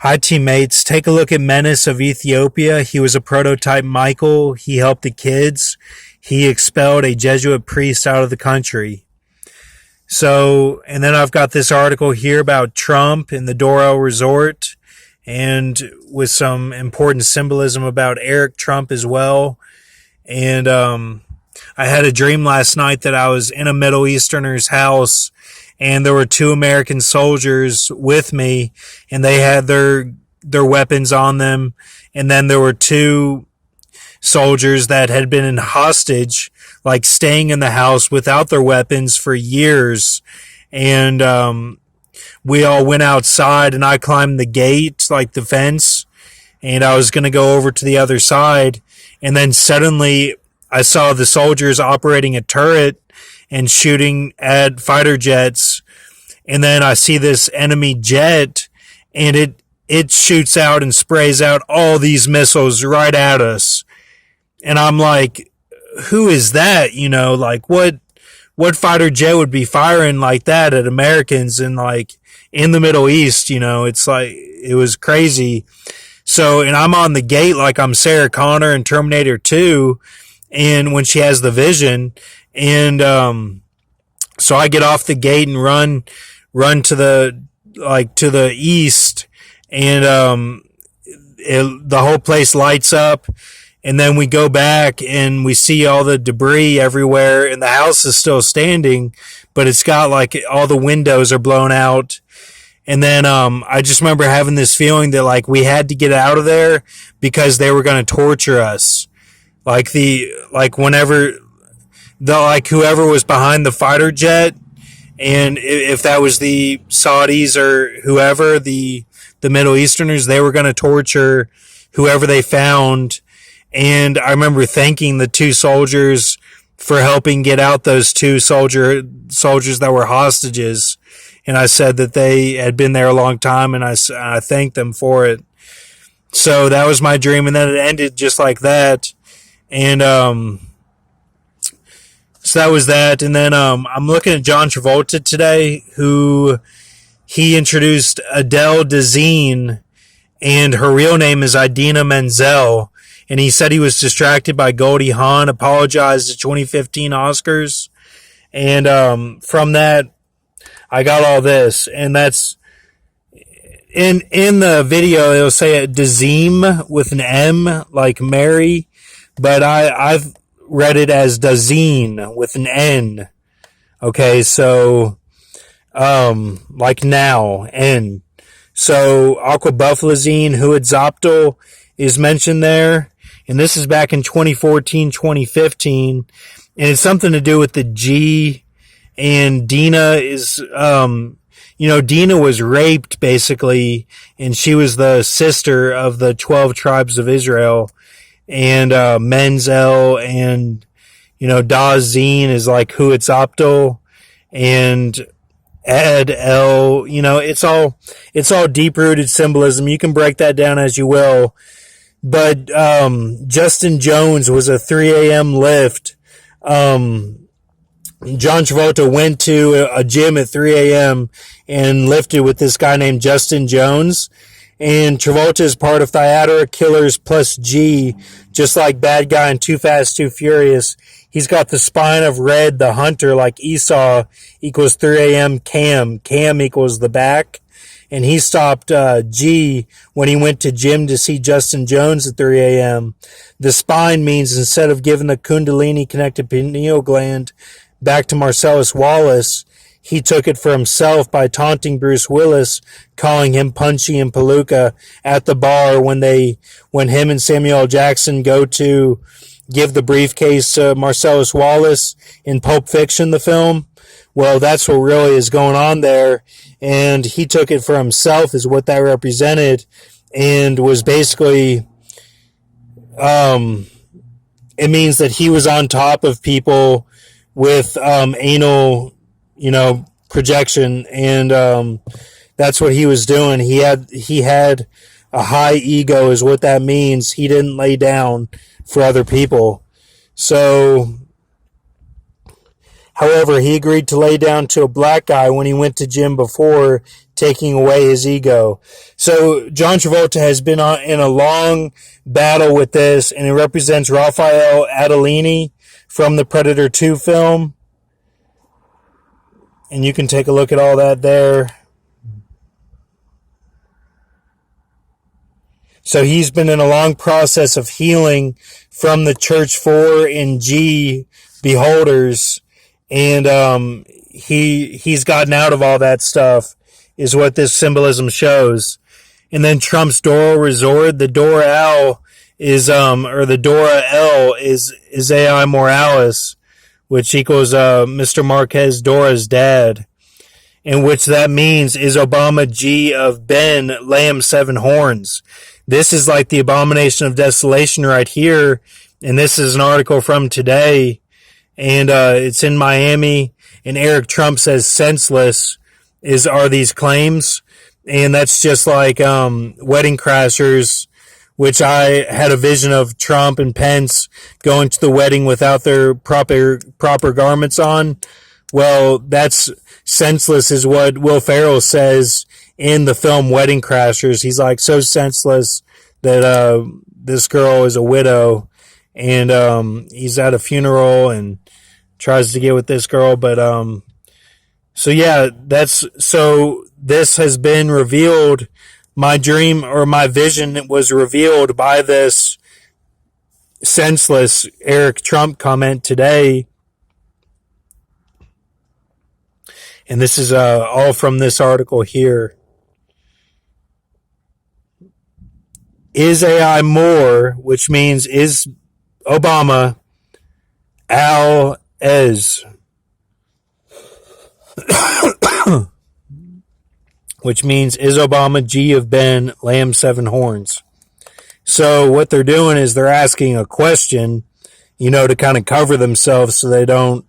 Hi, teammates. Take a look at Menace of Ethiopia. He was a prototype Michael. He helped the kids. He expelled a Jesuit priest out of the country. So, and then I've got this article here about Trump and the Doral Resort, and with some important symbolism about Eric Trump as well. And I had a dream last night that I was in a Middle Easterner's house, and there were two American soldiers with me, and they had their weapons on them. And then there were two soldiers that had been in hostage, like staying in the house without their weapons for years. And we all went outside, and I climbed the gate, like the fence, and I was going to go over to the other side. And then suddenly I saw the soldiers operating a turret and shooting at fighter jets. And then I see this enemy jet, and it shoots out and sprays out all these missiles right at us. And I'm like, who is that? You know, like what fighter jet would be firing like that at Americans and like in the Middle East? You know, it's like, it was crazy. So, and I'm on the gate like I'm Sarah Connor in Terminator 2, and when she has the vision, and so I get off the gate and run to the east, and the whole place lights up. And then we go back and we see all the debris everywhere, and the house is still standing, but it's got like all the windows are blown out. And then I just remember having this feeling that like we had to get out of there because they were going to torture us. Whoever was behind the fighter jet, and if that was the Saudis or whoever, the Middle Easterners, they were going to torture whoever they found. And I remember thanking the two soldiers for helping get out those two soldiers that were hostages. And I said that they had been there a long time, and I thanked them for it. So that was my dream, and then it ended just like that. And so that was that. And then I'm looking at John Travolta today, who he introduced Adele Dazeem, and her real name is Idina Menzel. And he said he was distracted by Goldie Hawn, apologized at 2015 Oscars. And from that, I got all this. And that's in the video, it'll say Dazeem with an M, like Mary. But I've read it as Dazeem with an N. Okay, so like now, N. So aquabuffalazine, huitzoptal is mentioned there. And this is back in 2014, 2015. And it's something to do with the G. And Dina is, Dina was raped basically. And she was the sister of the 12 tribes of Israel. And Menzel and, Dazeem is like huitzoptal. And El, it's all deep-rooted symbolism. You can break that down as you will. But Justin Jones was a 3 a.m. lift. John Travolta went to a gym at 3 a.m. and lifted with this guy named Justin Jones. And Travolta is part of Theater Killers plus G, just like Bad Guy in Too Fast, Too Furious. He's got the spine of Red, the hunter, like Esau equals 3 a.m. Cam. Cam equals the back. And he stopped G when he went to gym to see Justin Jones at 3 a.m. The spine means instead of giving the Kundalini-connected pineal gland back to Marcellus Wallace, he took it for himself by taunting Bruce Willis, calling him Punchy and Palooka at the bar when him and Samuel L. Jackson go to give the briefcase to Marcellus Wallace in Pulp Fiction, the film. Well, that's what really is going on there. And he took it for himself is what that represented, and was basically, it means that he was on top of people with anal, projection, and that's what he was doing. He had a high ego is what that means. He didn't lay down for other people. So, however, he agreed to lay down to a black guy when he went to gym before taking away his ego. So John Travolta has been in a long battle with this, and it represents Raphael Adolini from the Predator 2 film. And you can take a look at all that there. So he's been in a long process of healing from the Church 4 and G beholders, and he's gotten out of all that stuff, is what this symbolism shows. And then Trump's Dora Resort, the Dora L is or the Dora L is AI Morales, which equals Mr. Marquez Dora's dad, in which that means is Obama G of Ben Lamb 7 horns. This is like the abomination of desolation right here, and this is an article from today, and it's in Miami, and Eric Trump says senseless are these claims, and that's just like Wedding Crashers, which I had a vision of Trump and Pence going to the wedding without their proper garments on. Well, that's senseless is what Will Ferrell says in the film Wedding Crashers. He's like so senseless that this girl is a widow, and he's at a funeral and tries to get with this girl, but so yeah, this has been revealed. My dream or my vision was revealed by this senseless Eric Trump comment today. And this is all from this article here. Is AI more, which means is Obama Al-Ez, which means is Obama G of Ben Lamb 7 horns. So what they're doing is they're asking a question, to kind of cover themselves so they don't